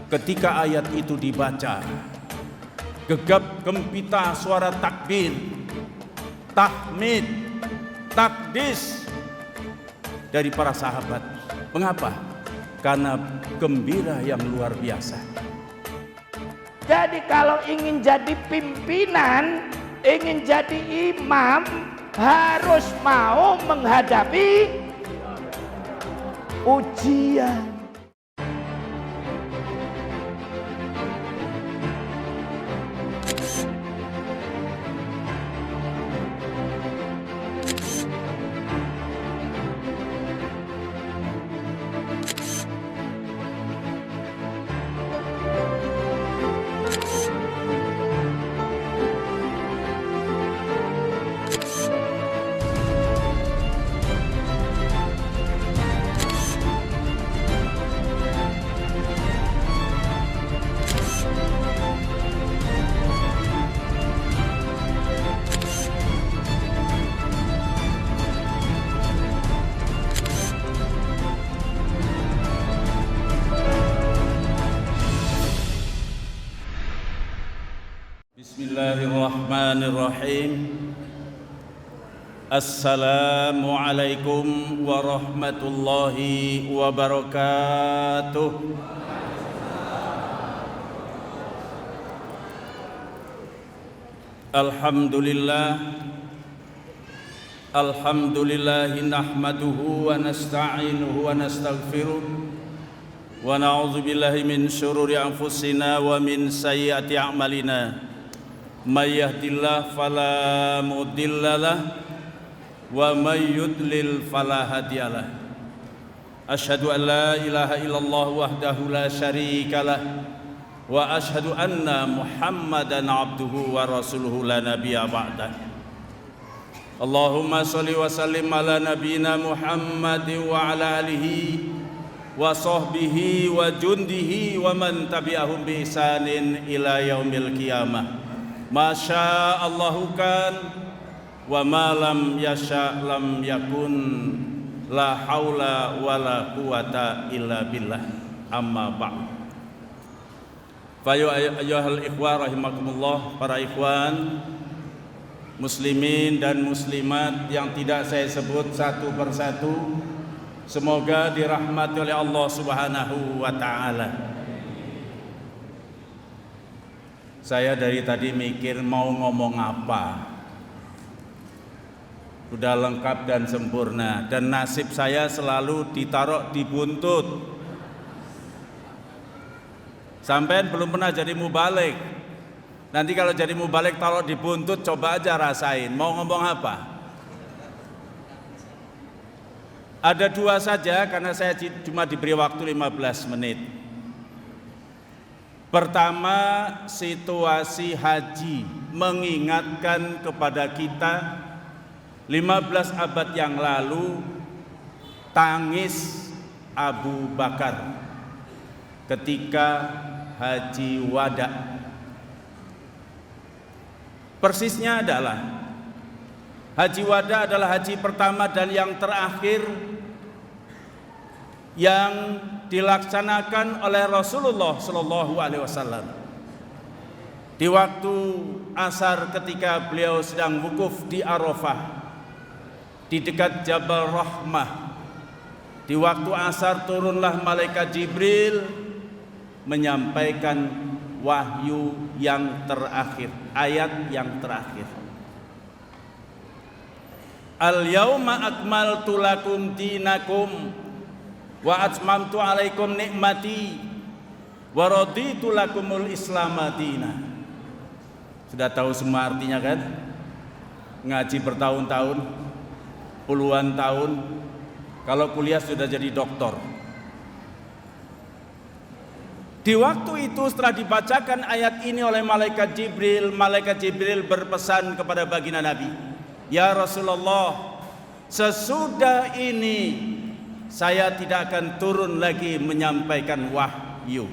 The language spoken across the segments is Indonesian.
Ketika ayat itu dibaca, gegap gempita suara takbir, tahmid, takdis dari para sahabat. Mengapa? Karena gembira yang luar biasa. Jadi kalau ingin jadi pimpinan, ingin jadi imam, harus mau menghadapi ujian. Bismillahirrahmanirrahim. Assalamualaikum warahmatullahi wabarakatuh. Alhamdulillahi nahmaduhu wa nasta'inuhu wa nastaghfiruh wa na'udzu billahi min syururi anfusina wa min sayyiati a'malina. May yahdihillahu fala mudhillalah wa may yudlil fala hadiyalah. Asyhadu an la ilaha illallah wahdahu la syarikalah wa asyhadu anna Muhammadan abduhu wa rasuluhu la nabiyya ba'dah. Allahumma shalli wa sallim ala nabiyyina Muhammadin wa ala alihi wa sahbihi wa jundihi wa man tabi'ahum bi ihsanin ila yaumil qiyamah. Masya Allahu kan wa ma lam yasha lam yakun, la haula wa la quwata illa billah, amma ba'd. Fa ayyuhal ikhwan rahimakumullah, para ikhwan muslimin dan muslimat yang tidak saya sebut satu persatu, semoga dirahmati oleh Allah Subhanahu wa taala. Saya dari tadi mikir mau ngomong apa. Sudah lengkap dan sempurna, dan nasib saya selalu ditaruh di buntut. Sampean belum pernah jadi mubalik. Nanti kalau jadi mubalik taruh di buntut, coba aja rasain. Mau ngomong apa? Ada dua saja karena saya cuma diberi waktu 15 menit. Pertama, situasi haji mengingatkan kepada kita 15 abad yang lalu tangis Abu Bakar ketika haji wada. Persisnya adalah haji wada adalah haji pertama dan yang terakhir yang dilaksanakan oleh Rasulullah Shallallahu Alaihi Wasallam di waktu asar ketika beliau sedang wukuf di Arafah di dekat Jabal Rahmah. Di waktu asar turunlah malaikat Jibril menyampaikan wahyu yang terakhir, ayat yang terakhir. Al-yauma akmaltu lakum dinakum wa atmamtu alaikum nikmati wa raditu lakumul Islam madina. Sudah tahu semua artinya kan? Ngaji bertahun-tahun, puluhan tahun, kalau kuliah sudah jadi doktor. Di waktu itu setelah dibacakan ayat ini oleh malaikat Jibril berpesan kepada baginda Nabi, "Ya Rasulullah, sesudah ini saya tidak akan turun lagi menyampaikan wahyu.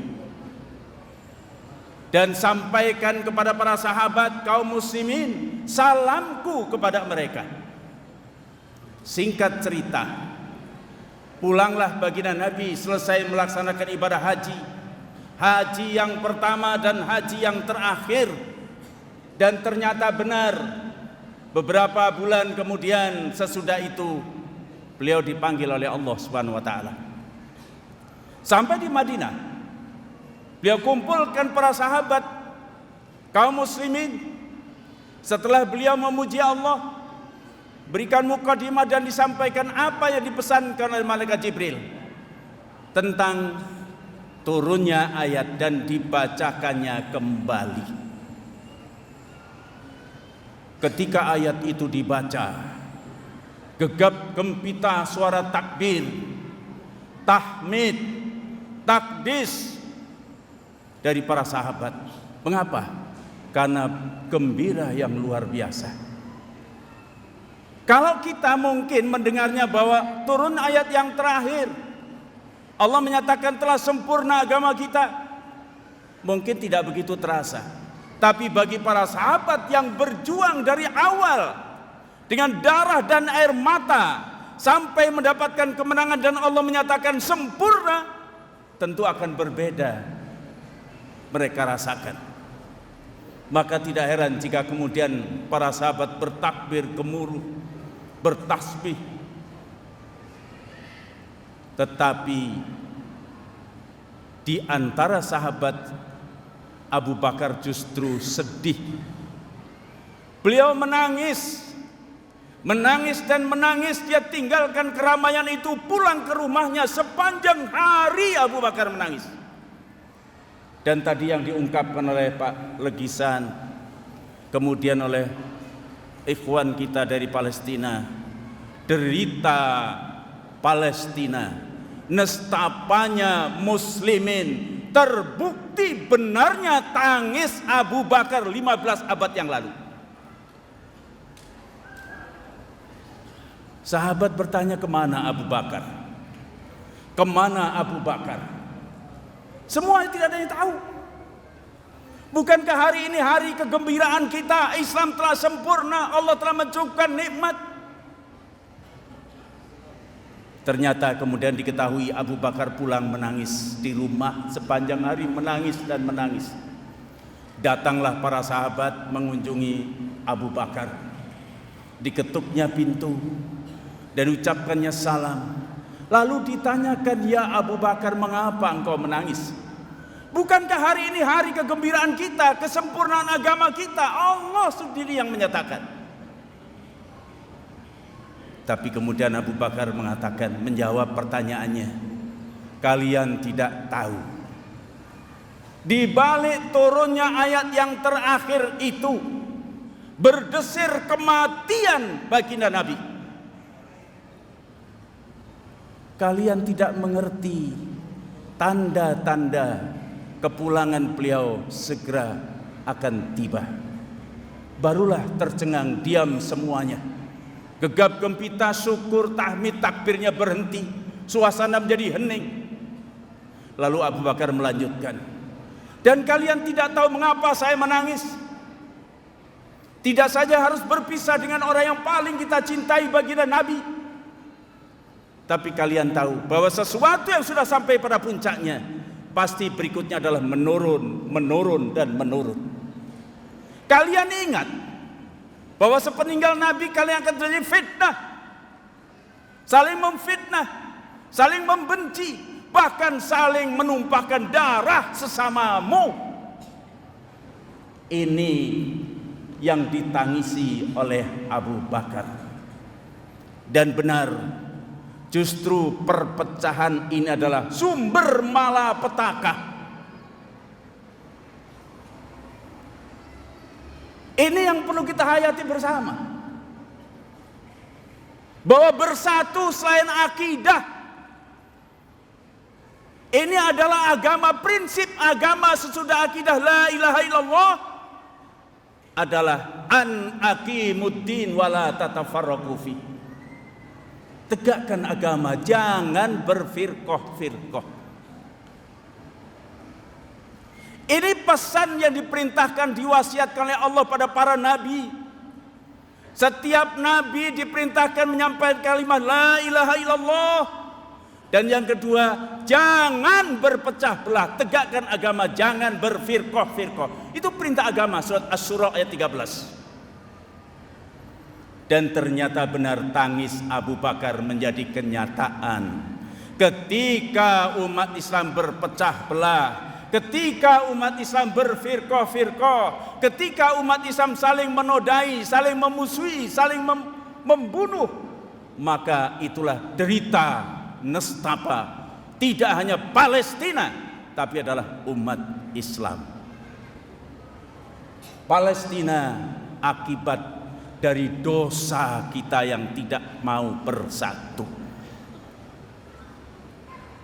Dan sampaikan kepada para sahabat kaum muslimin salamku kepada mereka." Singkat cerita, pulanglah baginda Nabi selesai melaksanakan ibadah haji, haji yang pertama dan haji yang terakhir. Dan ternyata benar, beberapa bulan kemudian sesudah itu beliau dipanggil oleh Allah Subhanahu wa taala. Sampai di Madinah, beliau kumpulkan para sahabat kaum muslimin. Setelah beliau memuji Allah, berikan mukadimah dan disampaikan apa yang dipesankan oleh malaikat Jibril tentang turunnya ayat dan dibacakannya kembali. Ketika ayat itu dibaca, gegap gempita suara takbir, tahmid, takdis dari para sahabat. Mengapa? Karena gembira yang luar biasa. Kalau kita mungkin mendengarnya bahwa turun ayat yang terakhir, Allah menyatakan telah sempurna agama kita, mungkin tidak begitu terasa. Tapi bagi para sahabat yang berjuang dari awal dengan darah dan air mata sampai mendapatkan kemenangan dan Allah menyatakan sempurna, tentu akan berbeda mereka rasakan. Maka tidak heran jika kemudian para sahabat bertakbir gemuruh, bertasbih. Tetapi di antara sahabat, Abu Bakar justru sedih. Beliau menangis dan menangis. Dia tinggalkan keramaian itu, pulang ke rumahnya. Sepanjang hari Abu Bakar menangis. Dan tadi yang diungkapkan oleh Pak Legisan, kemudian oleh ikhwan kita dari Palestina, derita Palestina, nestapanya muslimin, terbukti benarnya tangis Abu Bakar 15 abad yang lalu. Sahabat bertanya, kemana Abu Bakar? Kemana Abu Bakar? Semua tidak ada yang tahu. Bukankah hari ini hari kegembiraan kita? Islam telah sempurna, Allah telah mencukupkan nikmat. Ternyata kemudian diketahui Abu Bakar pulang menangis di rumah sepanjang hari, menangis dan menangis. Datanglah para sahabat mengunjungi Abu Bakar. Diketuknya pintu dan ucapkannya salam. Lalu ditanyakan, ya Abu Bakar, mengapa engkau menangis? Bukankah hari ini hari kegembiraan kita, kesempurnaan agama kita? Allah sendiri yang menyatakan. Tapi kemudian Abu Bakar mengatakan, menjawab pertanyaannya, kalian tidak tahu, di balik turunnya ayat yang terakhir itu berdesir kematian baginda Nabi. Kalian tidak mengerti tanda-tanda kepulangan beliau segera akan tiba. Barulah tercengang diam semuanya. Gegap gempita, syukur, tahmid, takbirnya berhenti. Suasana menjadi hening. Lalu Abu Bakar melanjutkan, dan kalian tidak tahu mengapa saya menangis. Tidak saja harus berpisah dengan orang yang paling kita cintai baginda Nabi, tapi kalian tahu bahwa sesuatu yang sudah sampai pada puncaknya, pasti berikutnya adalah menurun, menurun, dan menurun. Kalian ingat bahwa sepeninggal Nabi kalian akan terjadi fitnah, saling memfitnah, saling membenci, bahkan saling menumpahkan darah sesamamu. Ini yang ditangisi oleh Abu Bakar. Dan benar, justru perpecahan ini adalah sumber malapetaka. Ini yang perlu kita hayati bersama, bahwa bersatu selain akidah, ini adalah agama, prinsip agama sesudah akidah la ilaha illallah adalah an aqimuddin wala tatafarraqu fi. Tegakkan agama, jangan berfirqah-firqah. Ini pesan yang diperintahkan, diwasiatkan oleh Allah pada para nabi. Setiap nabi diperintahkan menyampaikan kalimat la ilaha illallah, Dan yang kedua, jangan berpecah belah, tegakkan agama, jangan berfirqah-firqah. Itu perintah agama, surat Asy-Syura ayat 13. Dan ternyata benar tangis Abu Bakar menjadi kenyataan. Ketika umat Islam berpecah belah, ketika umat Islam berfirqah-firqah, ketika umat Islam saling menodai, saling memusuhi, saling membunuh, maka itulah derita nestapa tidak hanya Palestina, tapi adalah umat Islam. Palestina akibat dari dosa kita yang tidak mau bersatu.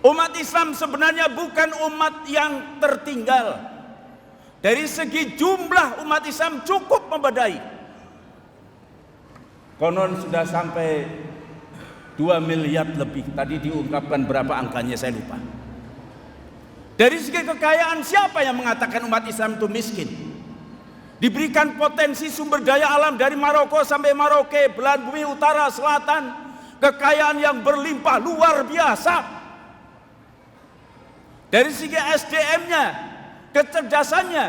Umat Islam sebenarnya bukan umat yang tertinggal. Dari segi jumlah umat Islam cukup memadai. Konon sudah sampai 2 miliar lebih. Tadi diungkapkan berapa angkanya saya lupa. Dari segi kekayaan, siapa yang mengatakan umat Islam itu miskin? Diberikan potensi sumber daya alam dari Maroko sampai Maroke, belahan bumi utara, selatan, kekayaan yang berlimpah luar biasa. Dari segi SDM-nya, kecerdasannya,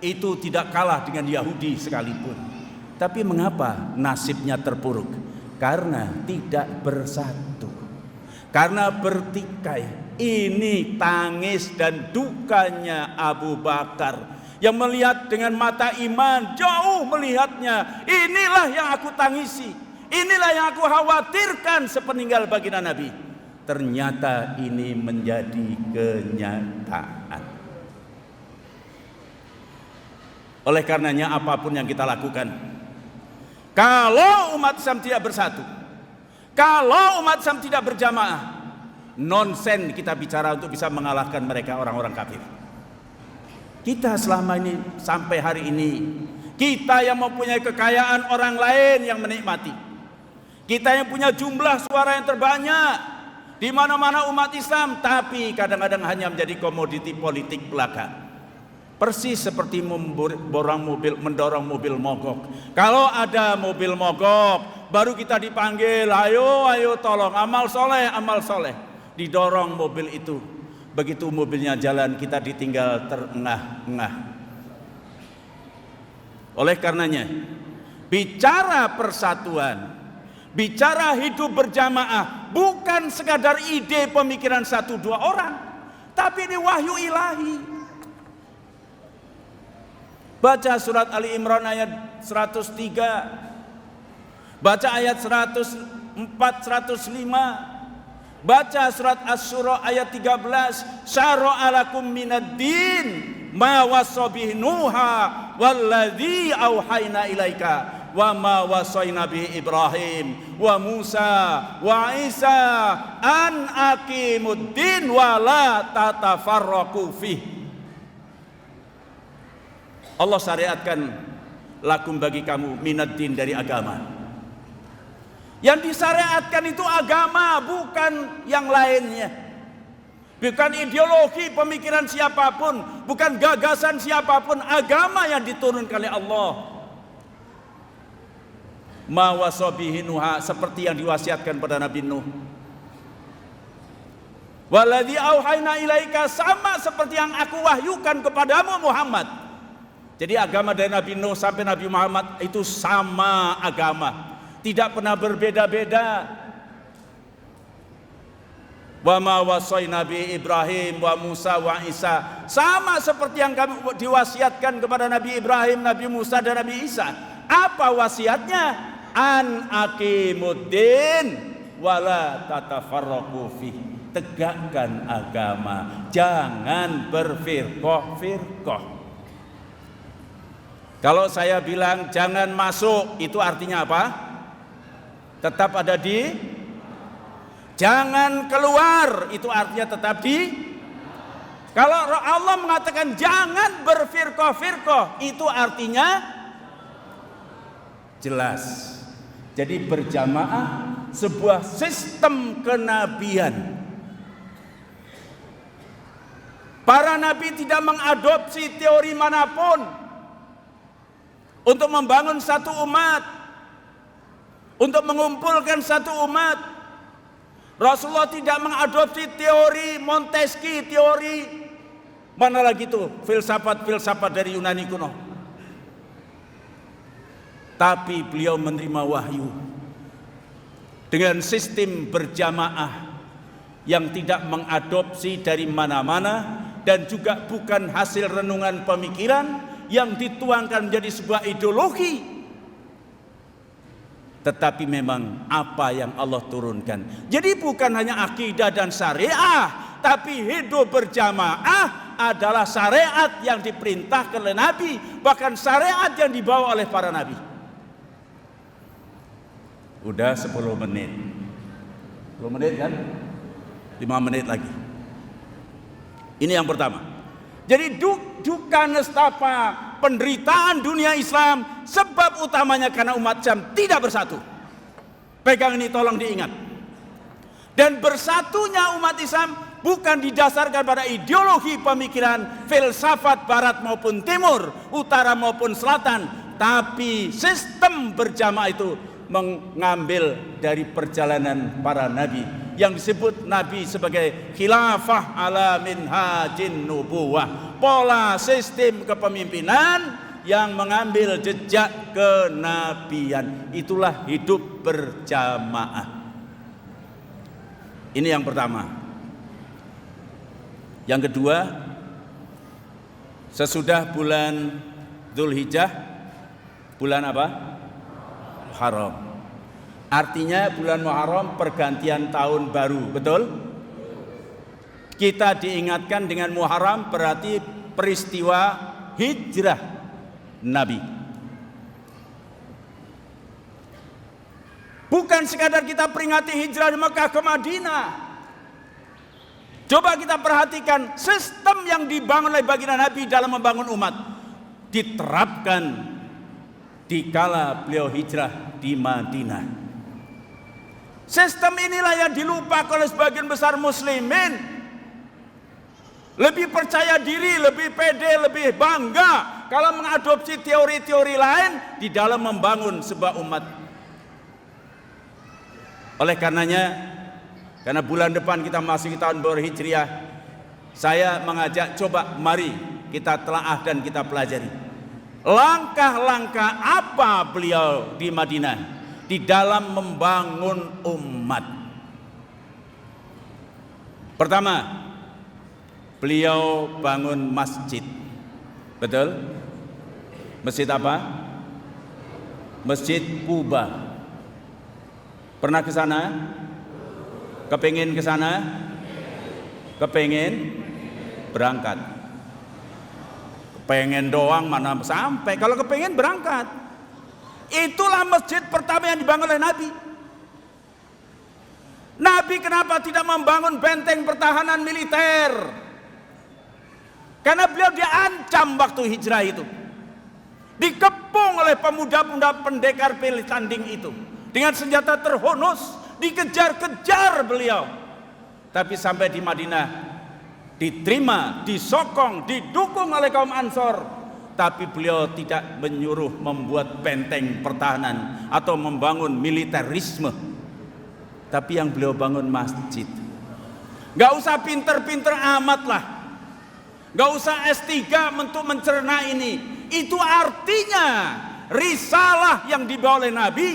itu tidak kalah dengan Yahudi sekalipun. Tapi mengapa nasibnya terpuruk? Karena tidak bersatu, karena bertikai. Ini tangis dan dukanya Abu Bakar yang melihat dengan mata iman, jauh melihatnya. Inilah yang aku tangisi, inilah yang aku khawatirkan sepeninggal baginda Nabi. Ternyata ini menjadi kenyataan. Oleh karenanya apapun yang kita lakukan, kalau umat Islam tidak bersatu, kalau umat Islam tidak berjamaah, nonsen kita bicara untuk bisa mengalahkan mereka orang-orang kafir. Kita selama ini sampai hari ini, kita yang mempunyai kekayaan, orang lain yang menikmati. Kita yang punya jumlah suara yang terbanyak di mana-mana umat Islam, tapi kadang-kadang hanya menjadi komoditi politik belaka. Persis seperti mendorong mobil mogok. Kalau ada mobil mogok, baru kita dipanggil, ayo tolong, amal soleh. Didorong mobil itu. Begitu mobilnya jalan, kita ditinggal terengah-engah. Oleh karenanya, bicara persatuan, bicara hidup berjamaah, bukan sekadar ide pemikiran 1-2 orang, tapi ini wahyu ilahi. Baca surat Ali Imran ayat 103, baca ayat 104, 105, baca surat Asy-Syura ayat 13, syara'alakum minad-din ma wasabihi Nuha walladzi auhayna ilaika wa ma wasaina bihi Ibrahim wa Musa wa Isa an aqimuddin wa la tatafarraqu fihi. Allah syariatkan lakum bagi kamu minad-din dari agama. Yang disyariatkan itu agama, bukan yang lainnya. Bukan ideologi pemikiran siapapun, bukan gagasan siapapun, agama yang diturunkan oleh Allah. Ma wasabihi Nuha, seperti yang diwasiatkan pada Nabi Nuh. Waladzi auhayna ilaika, sama seperti yang aku wahyukan kepadamu Muhammad. Jadi agama dari Nabi Nuh sampai Nabi Muhammad itu sama agama, tidak pernah berbeda-beda. Wa ma wasaina bi Ibrahim wa Musa wa Isa, sama seperti yang kami diwasiatkan kepada Nabi Ibrahim, Nabi Musa dan Nabi Isa. Apa wasiatnya? An aqimuddin wala tatafarraqu fihi. Tegakkan agama, jangan berfirqah-firqah. Kalau saya bilang jangan masuk, itu artinya apa? Tetap ada di. Jangan keluar, itu artinya tetap di. Kalau Allah mengatakan jangan berfirqah-firqah, itu artinya jelas. Jadi berjamaah sebuah sistem kenabian. Para nabi tidak mengadopsi teori manapun untuk membangun satu umat, untuk mengumpulkan satu umat. Rasulullah tidak mengadopsi teori Montesquieu, teori mana lagi itu filsafat dari Yunani kuno. Tapi beliau menerima wahyu dengan sistem berjamaah yang tidak mengadopsi dari mana-mana dan juga bukan hasil renungan pemikiran yang dituangkan menjadi sebuah ideologi, tetapi memang apa yang Allah turunkan. Jadi bukan hanya akidah dan syariah, tapi hidup berjamaah adalah syariat yang diperintahkan oleh Nabi, bahkan syariat yang dibawa oleh para nabi. Udah 10 menit. 10 menit kan? 5 menit lagi. Ini yang pertama. Jadi duka nestapa penderitaan dunia Islam, sebab utamanya karena umat Islam tidak bersatu. Pegang ini, tolong diingat. Dan bersatunya umat Islam bukan didasarkan pada ideologi pemikiran filsafat barat maupun timur, utara maupun selatan, tapi sistem berjamaah itu mengambil dari perjalanan para nabi yang disebut nabi sebagai khilafah ala minhajin nubuwah, pola sistem kepemimpinan yang mengambil jejak kenabian. Itulah hidup berjamaah. Ini yang pertama. Yang kedua, sesudah bulan Dzulhijjah, bulan apa? Muharram. Artinya bulan Muharram pergantian tahun baru, betul? Kita diingatkan dengan Muharram berarti peristiwa hijrah Nabi. Bukan sekadar kita peringati hijrah di Mekah ke Madinah. Coba kita perhatikan sistem yang dibangun oleh baginda Nabi dalam membangun umat, diterapkan di kala beliau hijrah di Madinah. Sistem inilah yang dilupakan oleh sebagian besar muslimin. Lebih percaya diri, lebih pede, lebih bangga kalau mengadopsi teori-teori lain di dalam membangun sebuah umat. Oleh karenanya, karena bulan depan kita masuk tahun baru Hijriah, saya mengajak coba mari kita telaah dan kita pelajari langkah-langkah apa beliau di Madinah di dalam membangun umat. Pertama, beliau bangun masjid. Betul? Masjid apa? Masjid Quba. Pernah ke sana? Kepengin ke sana? Kepengin berangkat. Pengen doang mana sampai, kalau kepengen berangkat. Itulah masjid pertama yang dibangun oleh Nabi. Nabi kenapa tidak membangun benteng pertahanan militer? Karena beliau diancam waktu hijrah itu, dikepung oleh pemuda-pemuda pendekar pilih tanding itu dengan senjata terhunus, dikejar-kejar beliau. Tapi sampai di Madinah diterima, disokong, didukung oleh kaum Ansor. Tapi beliau tidak menyuruh membuat benteng pertahanan atau membangun militerisme. Tapi yang beliau bangun masjid. Gak usah pinter-pinter amat lah, gak usah S3 untuk mencerna ini. Itu artinya risalah yang dibawa oleh Nabi.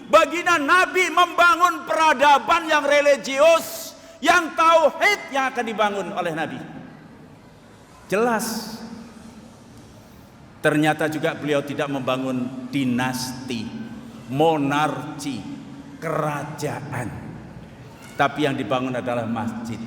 Baginda Nabi membangun peradaban yang religius, yang tauhid yang akan dibangun oleh Nabi. Jelas. Ternyata juga beliau tidak membangun dinasti, monarki, kerajaan. Tapi yang dibangun adalah masjid.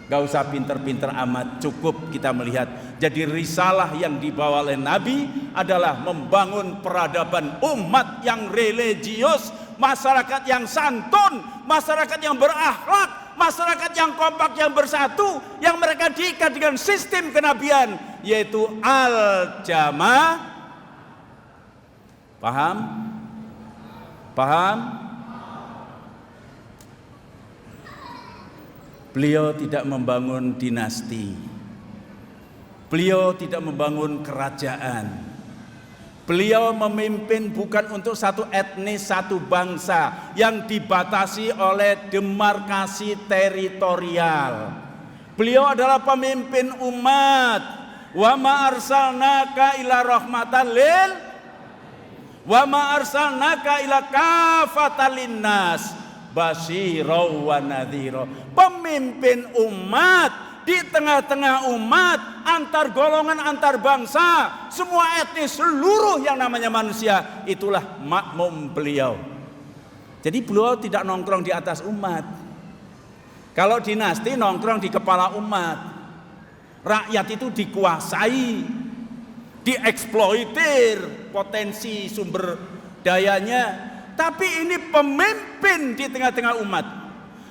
Gak usah pinter-pinter amat, cukup kita melihat. Jadi risalah yang dibawa oleh Nabi adalah membangun peradaban umat yang religius, masyarakat yang santun, masyarakat yang berakhlak, masyarakat yang kompak, yang bersatu, yang mereka diikat dengan sistem kenabian, yaitu al-jamaah. Paham? Paham? Beliau tidak membangun dinasti, beliau tidak membangun kerajaan, Beliau memimpin bukan untuk satu etnis, satu bangsa yang dibatasi oleh demarkasi teritorial. Beliau adalah pemimpin umat. Wa ma arsalnaka ila rahmatan lil wa ma arsalnaka ila kafatan linnas basyirau wa nadhira. Pemimpin umat di tengah-tengah umat, antar golongan, antar bangsa, semua etnis, seluruh yang namanya manusia, itulah makmum beliau. Jadi beliau tidak nongkrong di atas umat. Kalau dinasti nongkrong di kepala umat. Rakyat itu dikuasai, dieksploitir potensi sumber dayanya. Tapi ini pemimpin di tengah-tengah umat.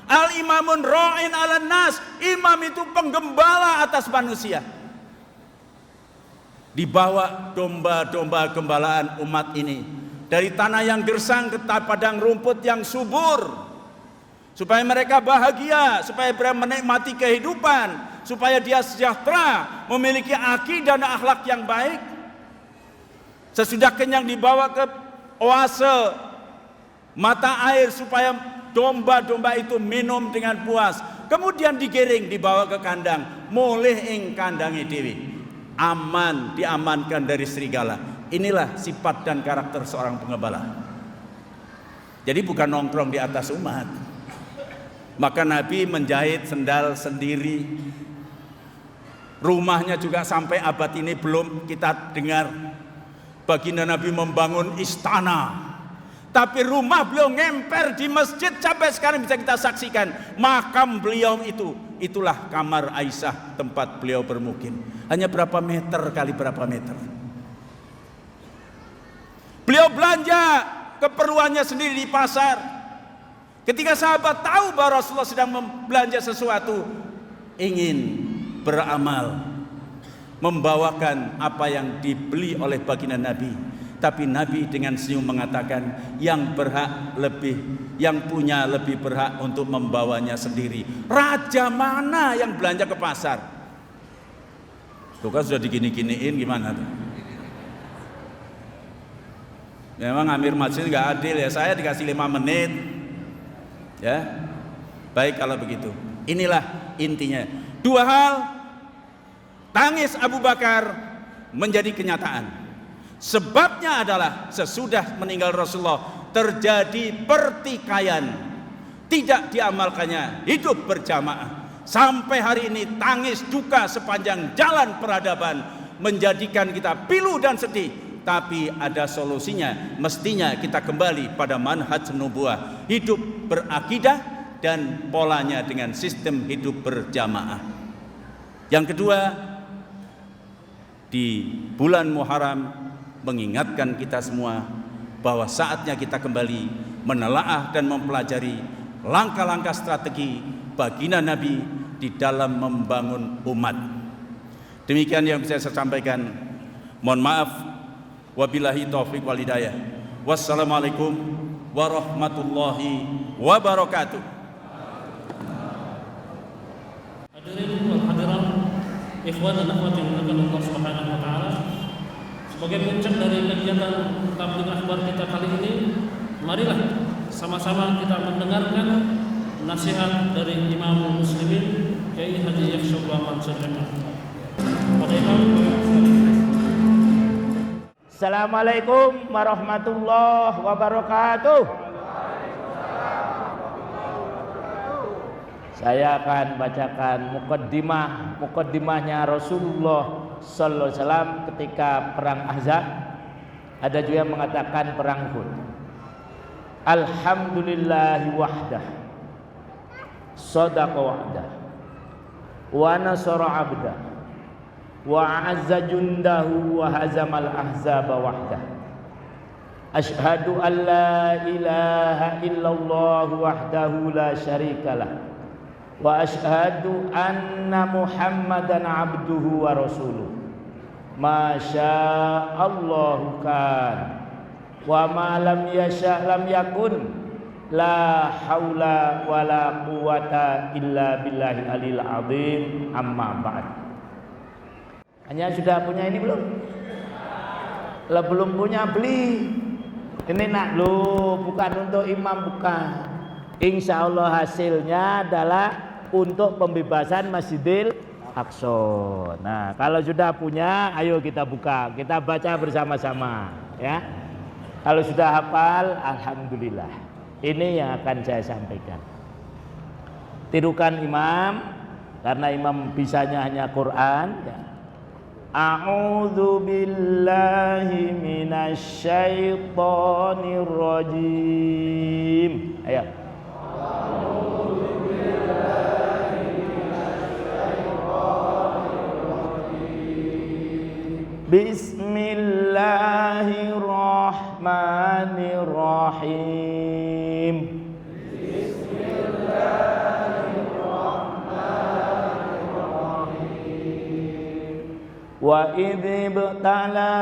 Al-imamun ra'in 'alan nas, imam itu penggembala atas manusia. Dibawa domba-domba gembalaan umat ini dari tanah yang gersang ke padang rumput yang subur, supaya mereka bahagia, supaya mereka menikmati kehidupan, supaya dia sejahtera, memiliki akidah dan akhlak yang baik. Sesudah kenyang dibawa ke oase mata air supaya domba-domba itu minum dengan puas. Kemudian digiring, dibawa ke kandang, mulih ing kandange dhewe. Aman, diamankan dari serigala. Inilah sifat dan karakter seorang penggembala. Jadi bukan nongkrong di atas umat. Maka Nabi menjahit sendal sendiri. Rumahnya juga sampai abad ini belum kita dengar. Baginda Nabi membangun istana. Tapi rumah beliau ngemper di masjid sampai sekarang bisa kita saksikan. Makam beliau itulah kamar Aisyah, tempat beliau bermukim. Hanya berapa meter kali berapa meter. Beliau belanja keperluannya sendiri di pasar. Ketika sahabat tahu bahwa Rasulullah sedang belanja sesuatu, ingin beramal, membawakan apa yang dibeli oleh baginda Nabi. Tapi Nabi dengan senyum mengatakan, yang punya lebih berhak untuk membawanya sendiri. Raja mana yang belanja ke pasar? Tuh kan sudah digini-giniin, gimana tuh? Memang Amir Masjid nggak adil ya. Saya dikasih 5 menit, ya. Baik kalau begitu. Inilah intinya. 2 hal, tangis Abu Bakar menjadi kenyataan. Sebabnya adalah sesudah meninggal Rasulullah terjadi pertikaian, tidak diamalkannya hidup berjamaah. Sampai hari ini tangis duka sepanjang jalan peradaban menjadikan kita pilu dan sedih. Tapi ada solusinya, mestinya kita kembali pada manhaj nubuwah, hidup berakidah dan polanya dengan sistem hidup berjamaah. Yang kedua, di bulan Muharram mengingatkan kita semua bahwa saatnya kita kembali menelaah dan mempelajari langkah-langkah strategi baginda Nabi di dalam membangun umat. Demikian yang bisa saya sampaikan. Mohon maaf. Wabillahi taufiq wal hidayah. Wassalamualaikum warahmatullahi wabarakatuh. Hadirin wal hadirat, ikhwan dan akhwat yang dimuliakan Allah Subhanahu wa taala. Sebagai puncak dari kegiatan tabligh akbar kita kali ini, marilah sama-sama kita mendengarkan nasihat dari Imam Muslimin Kiai Haji Yakhshallah Mansur Jamaah. Pada Imam, Assalamualaikum warahmatullahi wabarakatuh. Saya akan bacakan mukaddimahnya Rasulullah sallallahu alaihi wasallam ketika perang Ahzab. Ada juga yang mengatakan perang Uhud. Alhamdulillahi wahdah, sadaqa wa'dah, wa nasara 'abdah, wa a'azza jundahu wa hazamal ahzaba wahdah. Asyhadu an la ilaha illallah wahdahu la syarikalah, wa asyhadu anna Muhammadan abduhu wa rasuluh. Masya Allah kan, wa ma lam yasha lam yakun. La haula wa la quwata illa billahil aliyil azim. Amma ba'd. Hanya sudah punya ini belum? Lah belum punya beli. Ini nak lo bukan untuk imam, bukan. Insya Allah hasilnya adalah untuk pembebasan Masjidil Aqsa. Nah, kalau sudah punya, ayo kita buka, kita baca bersama-sama, ya. Kalau sudah hafal, alhamdulillah. Ini yang akan saya sampaikan. Tirukan imam, karena imam bisanya hanya Quran. Ya. A'udzu billahi minasyaitonir rajim. Ayo. Bismillahirrahmanirrahim. Wa idh ibtala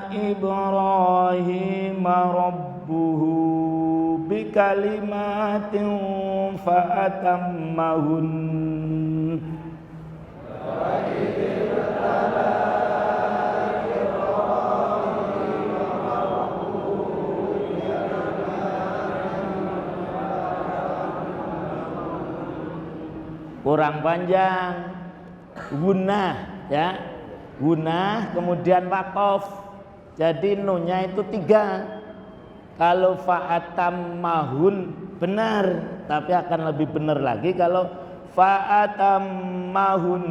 Ibrahim rabbuhu bikalimatin fa'atammahun. Kurang panjang, gunah, ya, gunah kemudian waqaf, jadi nunya itu 3. Kalau fa'atammahun benar, tapi akan lebih benar lagi kalau fa'atammahun.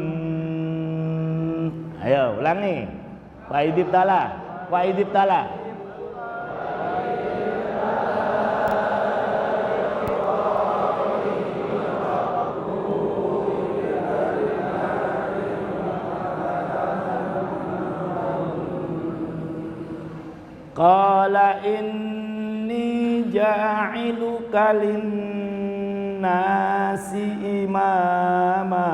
Ayo ulangi. Wa idibtala. Qala inni ja'iluka linnasi imama.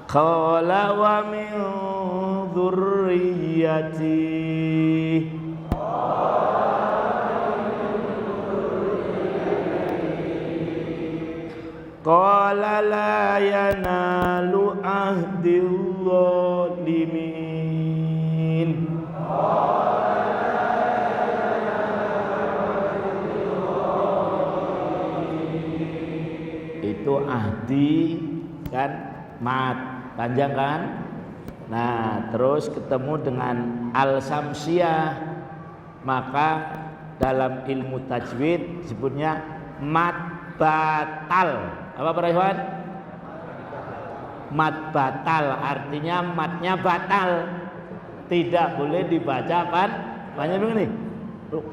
Qala wa min dzurriyyati. Qala la yanalu ahdil zalimin. Itu ahdi kan, mat panjang kan. Nah terus ketemu dengan al-samsiyah, maka dalam ilmu tajwid disebutnya mat batal. Apa para ikhwan? Mat batal artinya matnya batal, tidak boleh dibaca kan? Banyak begini.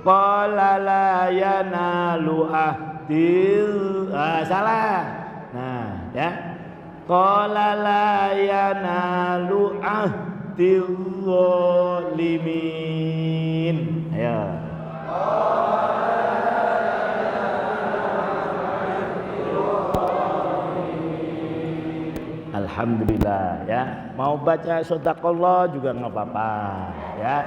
Qala la yanalu ahdil, salah. Nah, ya. Qala la yanalu ahdil zalimin. Ayo. Alhamdulillah, ya. Mau baca shadaqallah juga nggak apa-apa, ya.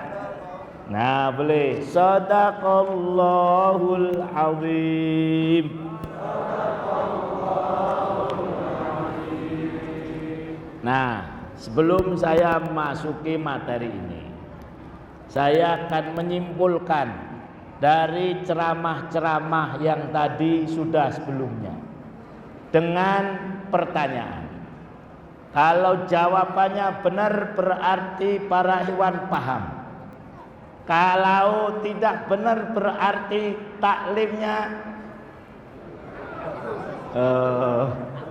Nah boleh shadaqallahul azim. Nah sebelum saya masuki materi ini, saya akan menyimpulkan dari ceramah-ceramah yang tadi sudah sebelumnya dengan pertanyaan. Kalau jawabannya benar berarti para ikhwan paham. Kalau tidak benar berarti taklimnya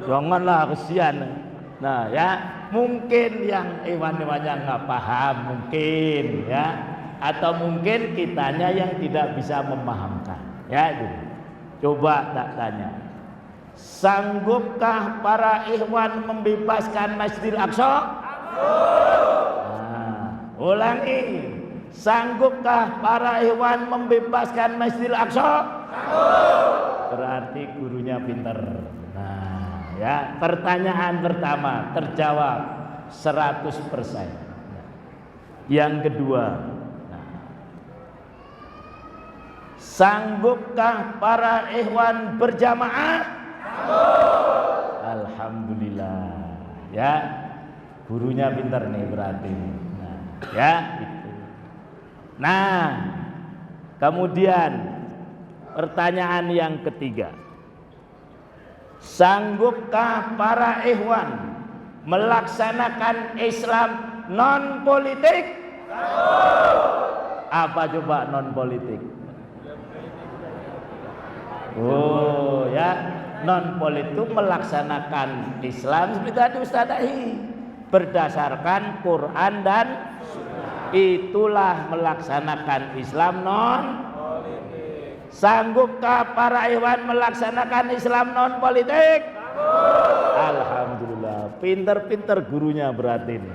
janganlah kesian. Nah ya, mungkin yang ikhwan-ikhwannya nggak paham mungkin, ya, atau mungkin kitanya yang tidak bisa memahamkan, ya itu. Coba tak tanya, sanggupkah para ikhwan membebaskan Masjidil Aqsa? Nah, ulangi, sanggupkah para ikhwan membebaskan Masjidil Aqsa? Berarti gurunya pinter. Nah, ya, pertanyaan pertama terjawab 100%. Yang kedua, Sanggupkah para ikhwan berjamaah? Alhamdulillah. Ya, gurunya pintar nih berarti. Nah, ya itu. Nah, kemudian pertanyaan yang ketiga. Sanggupkah para ikhwan melaksanakan Islam non politik? Apa coba non politik? Oh ya, non politik itu melaksanakan Islam seperti tadi Ustaz Dahi, berdasarkan Quran dan itulah melaksanakan Islam non politik. Sanggupkah para ikhwan melaksanakan Islam non politik? Alhamdulillah, pinter-pinter gurunya berarti ini.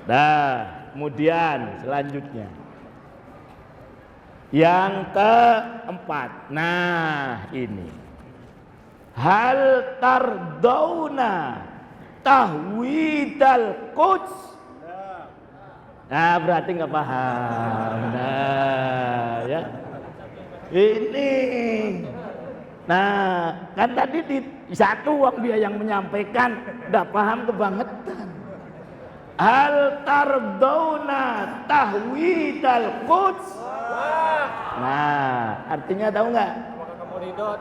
Nah, kemudian selanjutnya yang keempat. Nah, ini hal tardawna tahwidal Quds. Nah, berarti nggak paham. Nah, ya. Ini. Nah, kan tadi di satu uang dia yang menyampaikan nggak paham kebangetan. Hal tardawna tahwidal Quds. Nah, artinya tahu nggak?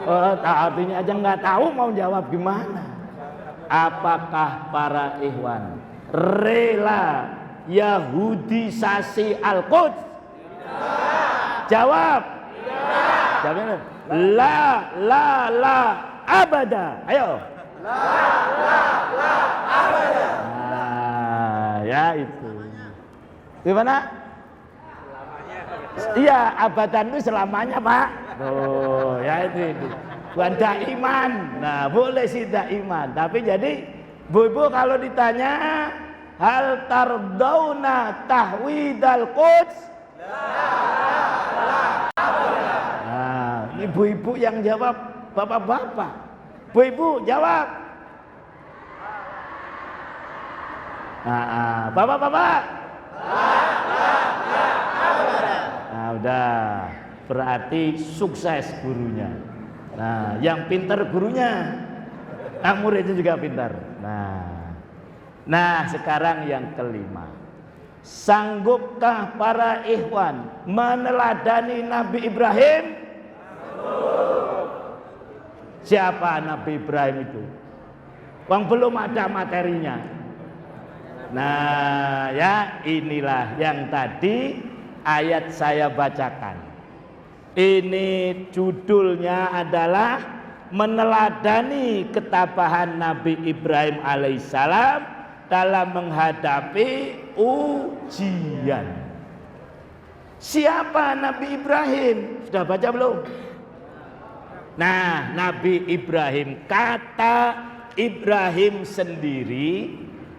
Oh, artinya aja nggak tahu mau jawab gimana? Apakah para ikhwan rela Yahudisasi Al-Quds? Jawab. Jawabnya la abada. Ayo. La abada. Nah, ya itu. Gimana? Iya, abadan itu selamanya, Pak. Oh, ya itu. Bukan daiman. Nah, boleh sih daiman. Tapi jadi, Bu-ibu kalau ditanya hal tardawna tahwidal Quds? Nah, ibu-ibu yang jawab, bapak-bapak. Bu-ibu jawab. Nah, bapak-bapak. Nah, udah. Berarti sukses gurunya. Nah, yang pintar gurunya. Nah, muridnya juga pintar. Nah, sekarang yang kelima. Sanggupkah para ikhwan meneladani Nabi Ibrahim? Siapa Nabi Ibrahim itu? Bang belum ada materinya. Nah, ya inilah yang tadi ayat saya bacakan. Ini judulnya adalah meneladani ketabahan Nabi Ibrahim alaihissalam dalam menghadapi ujian. Siapa Nabi Ibrahim? Sudah baca belum? Nah, Nabi Ibrahim, kata Ibrahim sendiri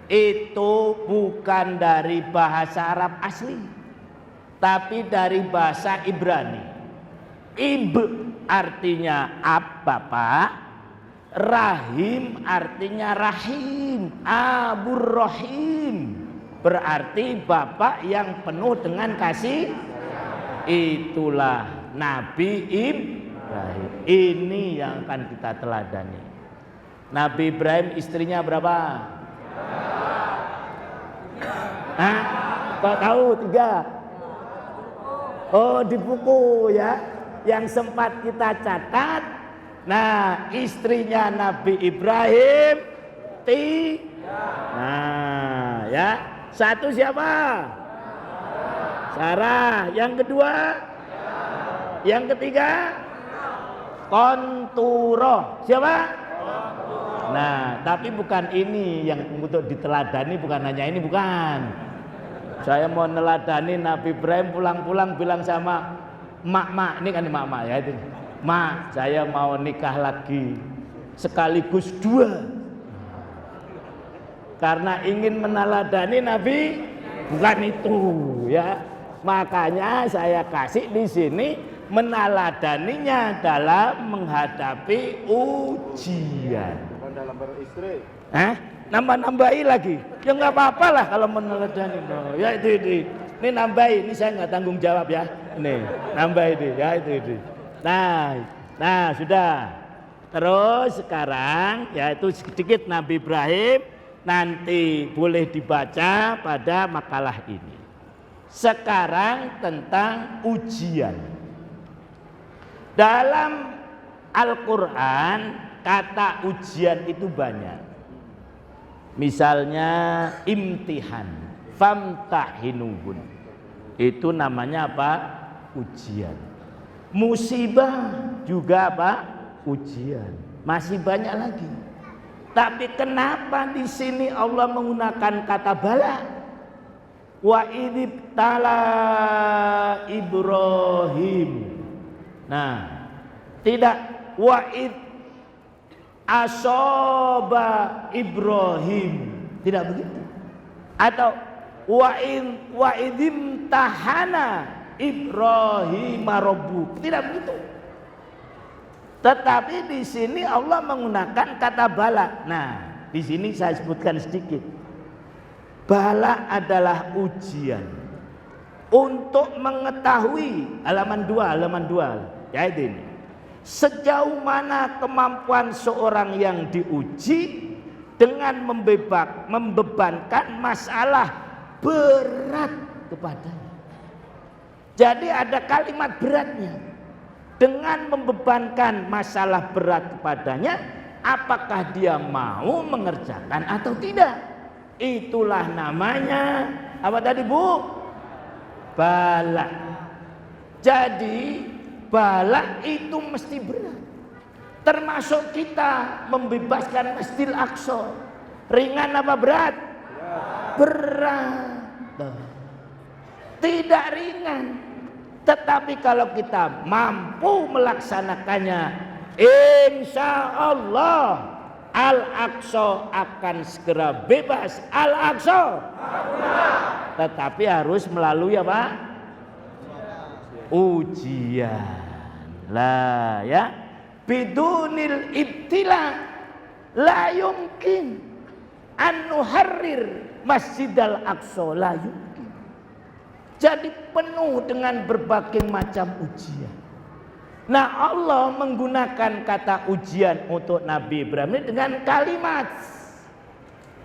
itu bukan dari bahasa Arab asli, tapi dari bahasa Ibrani. Ib artinya apa, Pak? Rahim artinya rahim, abur rahim, berarti bapak yang penuh dengan kasih. Itulah Nabi Ibrahim. Ini yang akan kita teladani. Nabi Ibrahim istrinya berapa? Hah? Kok tahu? 3. Oh, di buku ya, yang sempat kita catat. Nah, istrinya Nabi Ibrahim 3. Nah, ya. 1 siapa? Sarah. Yang kedua? Yang ketiga? Konturo. Siapa? Nah, tapi bukan ini yang untuk diteladani, bukan hanya ini, bukan. Saya mau neladani Nabi Ibrahim, pulang-pulang bilang sama mak, ini kan mak ya itu. Mak, saya mau nikah lagi sekaligus 2. Karena ingin meneladani Nabi, bukan itu ya. Makanya saya kasih di sini meneladaninya dalam menghadapi ujian. Bukan dalam beristri. Nambah-nambahi lagi. Ya nggak apa-apa lah kalau meneladani. Ya itu. ini nambahin, ini saya nggak tanggung jawab ya. Nih, nambah ini ya itu. Nah sudah. Terus sekarang yaitu sedikit Nabi Ibrahim nanti boleh dibaca pada makalah ini. Sekarang tentang ujian. Dalam Al-Quran kata ujian itu banyak. Misalnya imtihan, famtahinuhun. Itu namanya apa? Ujian. Musibah juga apa? Ujian. Masih banyak lagi. Tapi kenapa di sini Allah menggunakan kata bala? Wa idibtala Ibrahim. Nah, tidak wa id asoba Ibrahim. Tidak begitu. Atau wa idim tahana Ibrahim rabbu. Tidak begitu. Tetapi di sini Allah menggunakan kata bala. Nah, di sini saya sebutkan sedikit. Bala adalah ujian untuk mengetahui halaman 2 yaitu ini. Sejauh mana kemampuan seorang yang diuji dengan membebankan masalah berat kepadanya. Jadi ada kalimat beratnya. Dengan membebankan masalah berat kepadanya, apakah dia mau mengerjakan atau tidak? Itulah namanya apa tadi Bu? Bala. Jadi bala itu mesti berat. Termasuk kita membebaskan Masjidil Aqsa. Ringan apa berat? Berat. Tidak ringan. Tetapi kalau kita mampu melaksanakannya, insya Allah Al-Aqsa akan segera bebas. Al-Aqsa. Tetapi harus melalui apa? Ujian. Lah ya. Bidunil ibtila la yumkin an nuharrir Masjidal Aqsa, la yumkin. Jadi penuh dengan berbagai macam ujian. Nah, Allah menggunakan kata ujian untuk Nabi Ibrahim dengan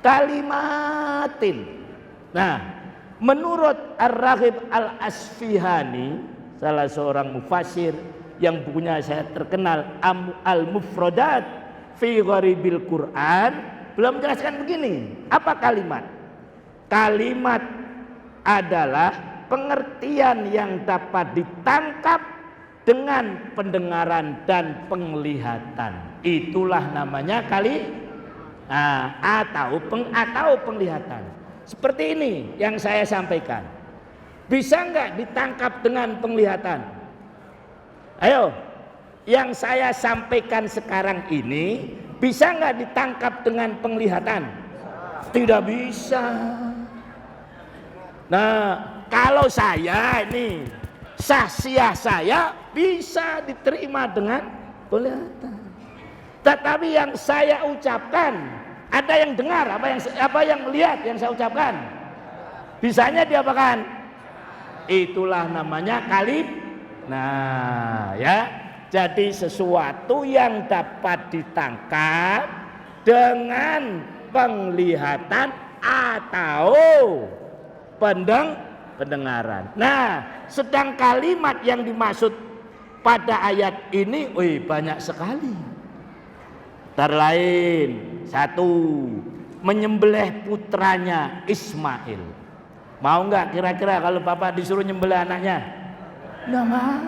kalimatin. Nah, menurut Ar-Raghib Al-Asfihani, salah seorang mufassir yang bukunya saya terkenal, Al-Mufradat fi Gharibil Quran, beliau menjelaskan begini. Apa kalimat? Kalimat adalah pengertian yang dapat ditangkap dengan pendengaran dan penglihatan. Itulah namanya atau penglihatan. Seperti ini yang saya sampaikan. Bisa nggak ditangkap dengan penglihatan? Ayo, yang saya sampaikan sekarang ini bisa nggak ditangkap dengan penglihatan? Tidak bisa. Nah, kalau saya ini sahsiah saya bisa diterima dengan penglihatan. Tetapi yang saya ucapkan, ada yang dengar apa yang melihat yang saya ucapkan? Bisanya diapakan? Itulah namanya Nah, ya. Jadi sesuatu yang dapat ditangkap dengan penglihatan atau pendengaran. Nah, sedang kalimat yang dimaksud pada ayat ini, banyak sekali. Terlain satu, menyembelih putranya Ismail. Mau nggak kira-kira kalau bapak disuruh nyembelih anaknya? Nggak mau.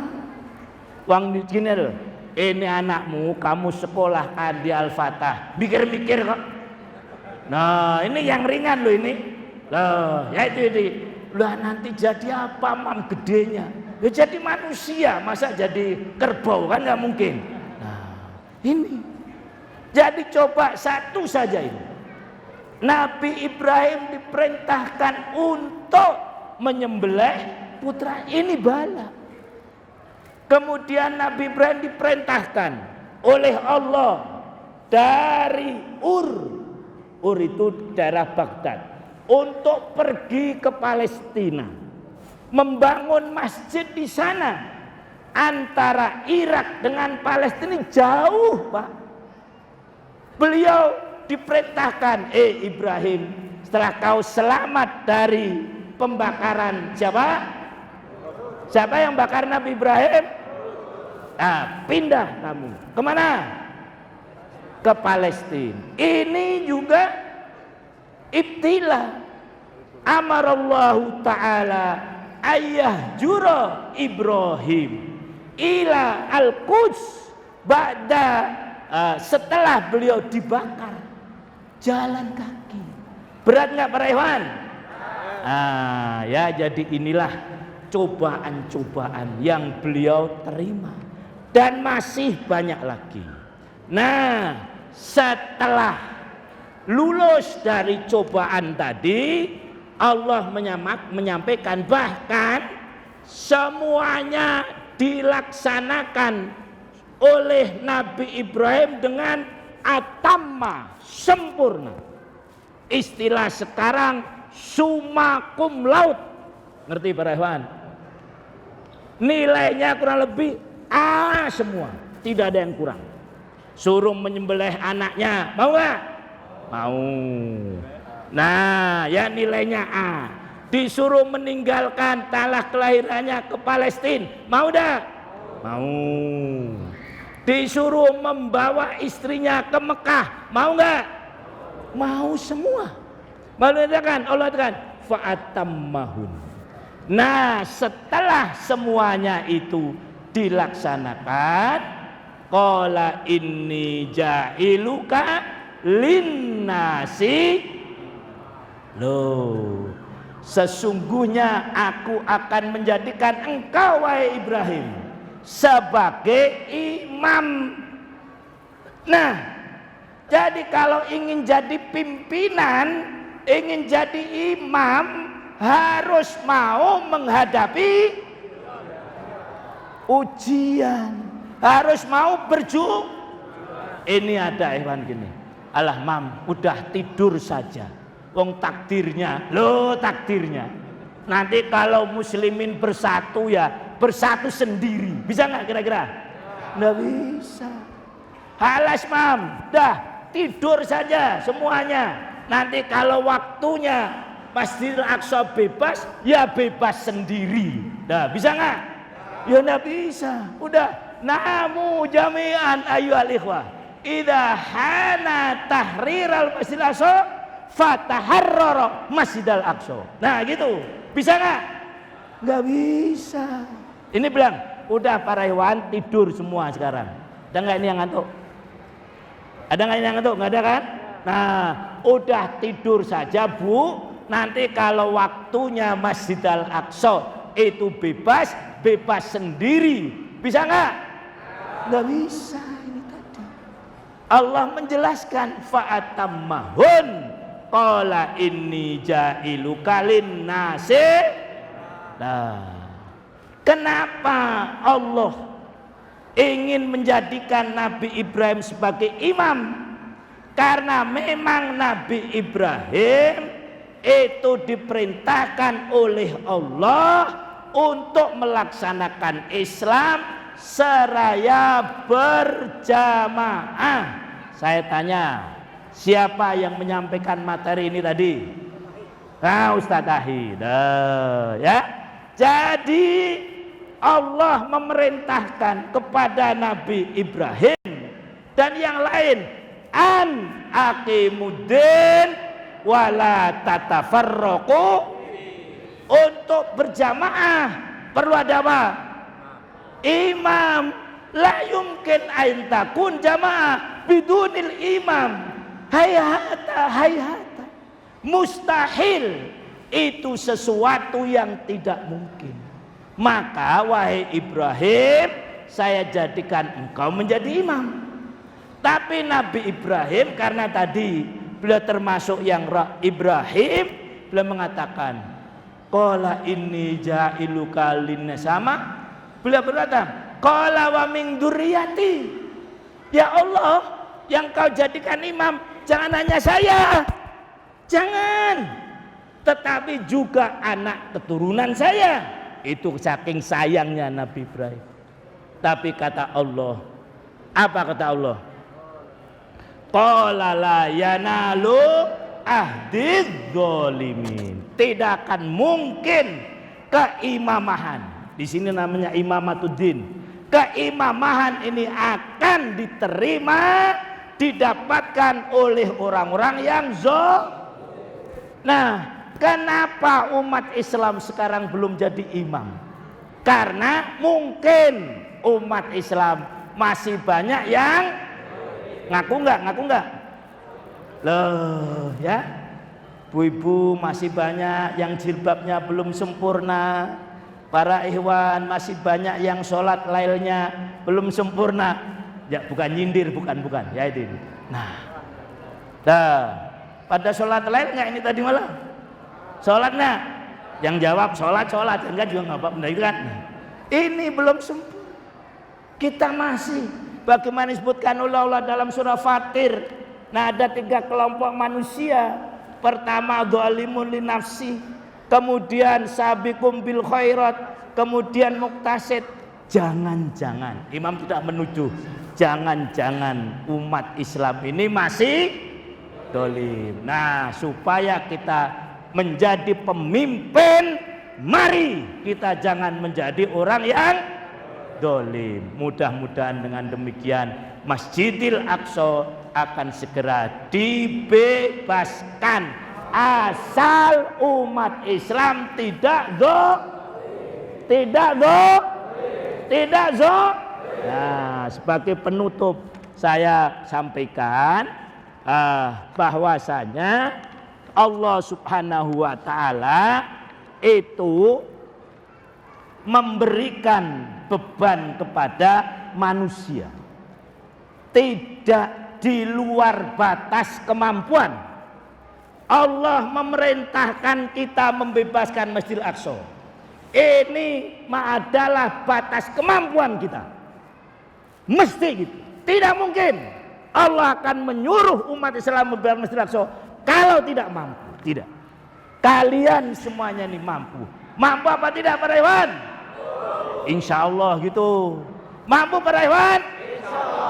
Uang gini loh. Ini anakmu kamu sekolahkan di Al-Fatah. Mikir-mikir kok. Nah, ini yang ringan loh ini. Loh, ya itu. Lah nanti jadi apa mam gedenya? Ya jadi manusia, masa jadi kerbau kan nggak mungkin. Nah, ini. Jadi coba satu saja ini. Nabi Ibrahim diperintahkan untuk menyembelih putra ini bala. Kemudian Nabi Ibrahim diperintahkan oleh Allah dari Ur itu daerah Baghdad, untuk pergi ke Palestina. membangun masjid di sana. Antara Irak dengan Palestina jauh, Pak. Beliau diperintahkan, Ibrahim, setelah kau selamat dari pembakaran siapa? Siapa yang bakar Nabi Ibrahim? Nah, pindah kamu. Kemana? Ke Palestina. Ini juga ibtila. Amarallahu ta'ala ayah jura Ibrahim ila al-Quds ba'da, setelah beliau dibakar jalan kaki. Berat nggak para ikhwan? Ya, jadi inilah cobaan-cobaan yang beliau terima dan masih banyak lagi. Nah, setelah lulus dari cobaan tadi, Allah menyampaikan bahkan semuanya dilaksanakan oleh Nabi Ibrahim dengan atamma, sempurna. Istilah sekarang summa cum laude. Ngerti para ikhwan? Nilainya kurang lebih A semua, tidak ada yang kurang. Suruh menyembelih anaknya, mau nggak? Mau. Nah, ya nilainya A. Disuruh meninggalkan tanah kelahirannya ke Palestina, mau dah? Mau. Disuruh membawa istrinya ke Mekah, mau nggak? Mau semua. Lalu Allah katakan fa'atammahun. Nah, setelah semuanya itu dilaksanakan, qala inni ja'iluka linnasi, loh, sesungguhnya aku akan menjadikan engkau wahai Ibrahim sebagai imam. Nah, jadi kalau ingin jadi pimpinan, ingin jadi imam, harus mau menghadapi ujian, harus mau berjuang. Ini ada ikhwan gini, alah mam, udah tidur saja. Wong takdirnya, loh takdirnya. Nanti kalau muslimin bersatu ya bersatu sendiri. Bisa nggak kira-kira? Nggak bisa. Halas mam, dah tidur saja semuanya. Nanti kalau waktunya Masjidil Aqsa bebas, ya bebas sendiri. Dah bisa nggak? Ya nggak bisa. Udah. Namu jami'an ayyuhal ikhwah. Idza hana tahriral Masjidil Aqsa fataharrara Masjidil Aqsa. Nah gitu. Bisa nggak? Nggak bisa. Ini bilang, udah para hewan tidur semua sekarang. Ada nggak ini yang ngantuk? Ada nggak ini yang ngantuk? Nggak ada kan? Nah, udah tidur saja Bu. Nanti kalau waktunya Masjidil Aqsa itu bebas, bebas sendiri. Bisa nggak? Nggak bisa. Ini tadi Allah menjelaskan fa'atammahun qala inni ja'iluka linnasi. Nah, kenapa Allah ingin menjadikan Nabi Ibrahim sebagai imam? Karena memang Nabi Ibrahim itu diperintahkan oleh Allah untuk melaksanakan Islam seraya berjamaah. Saya tanya, siapa yang menyampaikan materi ini tadi? Nah, Ustaz Ahid. Ya. Jadi Allah memerintahkan kepada Nabi Ibrahim dan yang lain, an aqimuddin wala tatafarraqu, untuk berjamaah perlu ada apa? Imam. La yumkin ain takun jamaah bidunil imam. Hayata hayata. Mustahil. Itu sesuatu yang tidak mungkin. Maka wahai Ibrahim, saya jadikan engkau menjadi imam. Tapi Nabi Ibrahim karena tadi beliau termasuk yang Ibrahim, beliau mengatakan qala inni ja'iluka linnasi, sama beliau berkata qala wa min dzurriyyati, ya Allah yang kau jadikan imam jangan hanya saya, jangan, tetapi juga anak keturunan saya. Itu saking sayangnya Nabi Ibrahim. Tapi kata Allah, apa kata Allah? Qala la yanalu ahdiz zalimin. Tidak akan mungkin keimamahan. Di sini namanya imamatuddin. Keimamahan ini akan diterima, didapatkan oleh orang-orang yang Nah, kenapa umat Islam sekarang belum jadi imam? Karena mungkin umat Islam masih banyak yang ngaku enggak? Loh ya, ibu-ibu masih banyak yang jilbabnya belum sempurna. Para ikhwan masih banyak yang sholat lailnya belum sempurna. Ya bukan nyindir, bukan ya itu. Nah, pada sholat lail enggak ini tadi malam? Sholatnya, yang jawab sholat enggak juga nggak apa-apa, itu kan? Ini belum sempurna. Kita masih, bagaimana disebutkan oleh Allah dalam surah Fatir. Nah, ada 3 kelompok manusia. Pertama dzalimun li nafsi, kemudian sabiqum bil khairat, kemudian muqtasid. Jangan-jangan imam tidak menuju, jangan-jangan umat Islam ini masih dolim. Nah, supaya kita menjadi pemimpin, mari kita jangan menjadi orang yang dolim. Mudah-mudahan dengan demikian Masjidil Aqsa akan segera dibebaskan, asal umat Islam tidak Nah, sebagai penutup saya sampaikan bahwasanya Allah Subhanahu wa taala itu memberikan beban kepada manusia, tidak di luar batas kemampuan. Allah memerintahkan kita membebaskan Masjidil Aqsa. Ini adalah batas kemampuan kita. Mesti gitu. Tidak mungkin Allah akan menyuruh umat Islam membebaskan Masjidil Aqsa kalau tidak mampu. Tidak. Kalian semuanya ini mampu. Mampu apa tidak para ikhwan? Insya Allah gitu. Mampu para ikhwan?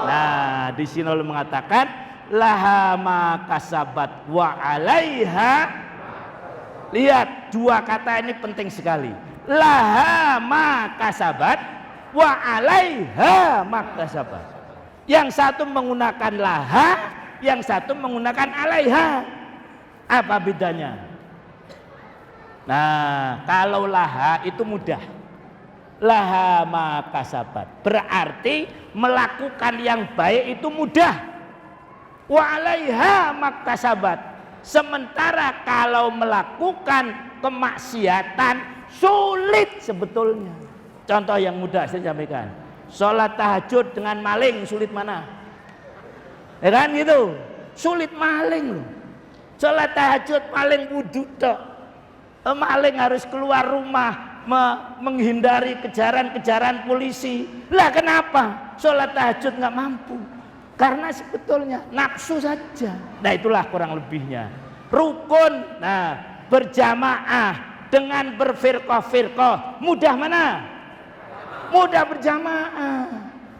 Nah, di sini Allah mengatakan laha ma kasabat wa alaiha. Lihat, 2 kata ini penting sekali. Laha ma kasabat wa alaiha ma kasabat. Yang satu menggunakan laha, yang satu menggunakan alaiha. Apa bedanya? Nah, kalau laha itu mudah. Laha ma kasabat berarti melakukan yang baik itu mudah. Wa alaiha maktasabat. Sementara kalau melakukan kemaksiatan sulit sebetulnya. Contoh yang mudah saya sampaikan. Sholat tahajud dengan maling sulit mana? Ya kan gitu. Sulit maling loh. Sholat tahajud paling wudu tok. Maling harus keluar rumah menghindari kejaran-kejaran polisi. Lah kenapa? Sholat tahajud nggak mampu. Karena sebetulnya nafsu saja. Nah itulah kurang lebihnya. Rukun, nah berjamaah dengan berfirqah-firqah. Mudah mana? Mudah berjamaah.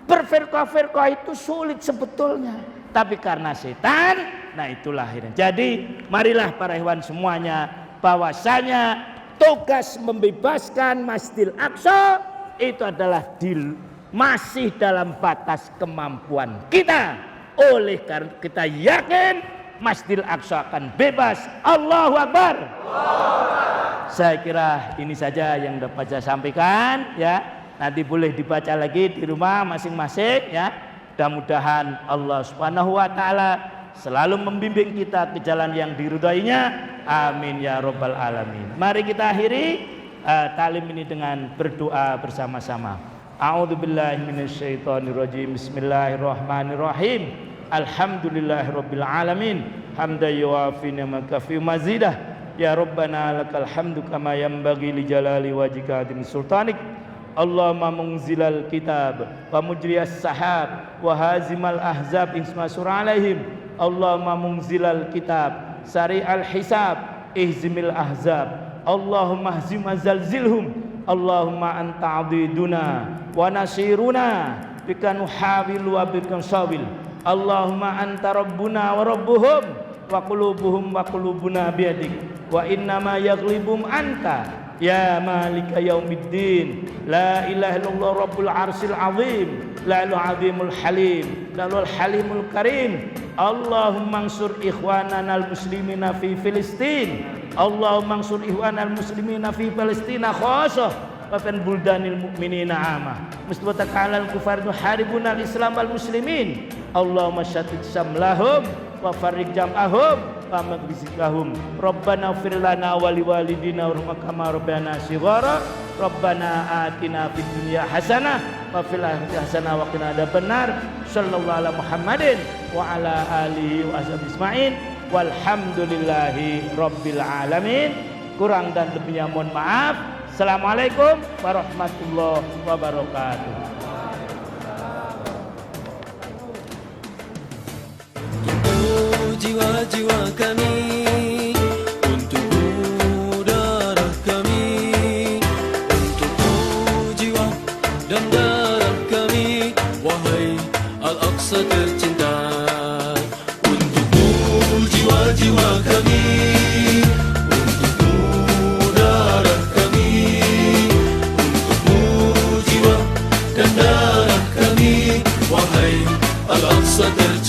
Berfirqah-firqah itu sulit sebetulnya. Tapi karena setan, nah itulah akhirnya. Jadi marilah para ikhwan semuanya, bahwasanya tugas membebaskan Masjidil Aqsa itu adalah masih dalam batas kemampuan kita. Oleh karena kita yakin Masjidil Aqsa akan bebas. Allahu Akbar. Saya kira ini saja yang dapat saya sampaikan ya. Nanti boleh dibaca lagi di rumah masing-masing ya. Mudah-mudahan Allah Subhanahu wa taala selalu membimbing kita ke jalan yang diridhoinya. Amin ya rabbal alamin. Mari kita akhiri talim ini dengan berdoa bersama-sama. A'udzubillahi minasyaitonirrajim. Bismillahirrahmanirrahim. Alhamdulillahirabbil alamin. Hamdan yuwafi ni'maka fi mazidah. Ya rabbana lakal hamdu kama yanbaghi li jalali wajhika din sultanik. Allahumma munzilal kitab wa mujriyas sahab wa hazimal ahzab insmasur alaihim. Allahumma munzilal kitab sari'al hisab ihzimil ahzab. Allahumma hzim azalzilhum Allahumma anta adiduna wa nasiruna bika nuhawilu wa bika sawil. Allahumma anta rabbuna wa rabbuhum wa qulubuhum wa qulubuna biyadik wa innama yaglibum anta ya malika yaumiddin la ilaha illallah rabbul arsil azim la ilaha azimul halim la ilaha halimul karim. Allahumma ansur ikhwanana al-muslimina fi Filistin. Allahumma ansur ikhwanana al-muslimina fi Palestina khassah wa fi buldanil mu'minina amah. Mustabata ka'alal kufar nuharibuna al-islam wal-muslimin. Allahumma syatit samlahum wa farriq jam'ahum wa magrizikahum. Rabbana ighfir lana wa liwalidina warhamna kama rabbayana shighara. Rabbana atina fid dunya hasanah wa fil akhirati hasanah wa qina adzabannar. Sallallahu ala Muhammadin wa ala alihi wa ashabihi ajmain. Walhamdulillahi rabbil alamin. Kurang dan lebihnya mohon maaf. Assalamualaikum warahmatullahi wabarakatuh. Jiwa-jiwa kami untukmu, darah kami untukmu, jiwa dan darah kami, wahai Al-Aqsa tercinta. Untukmu jiwa-jiwa kami, untukmu darah kami, untukmu jiwa dan darah kami, wahai Al-Aqsa tercinta.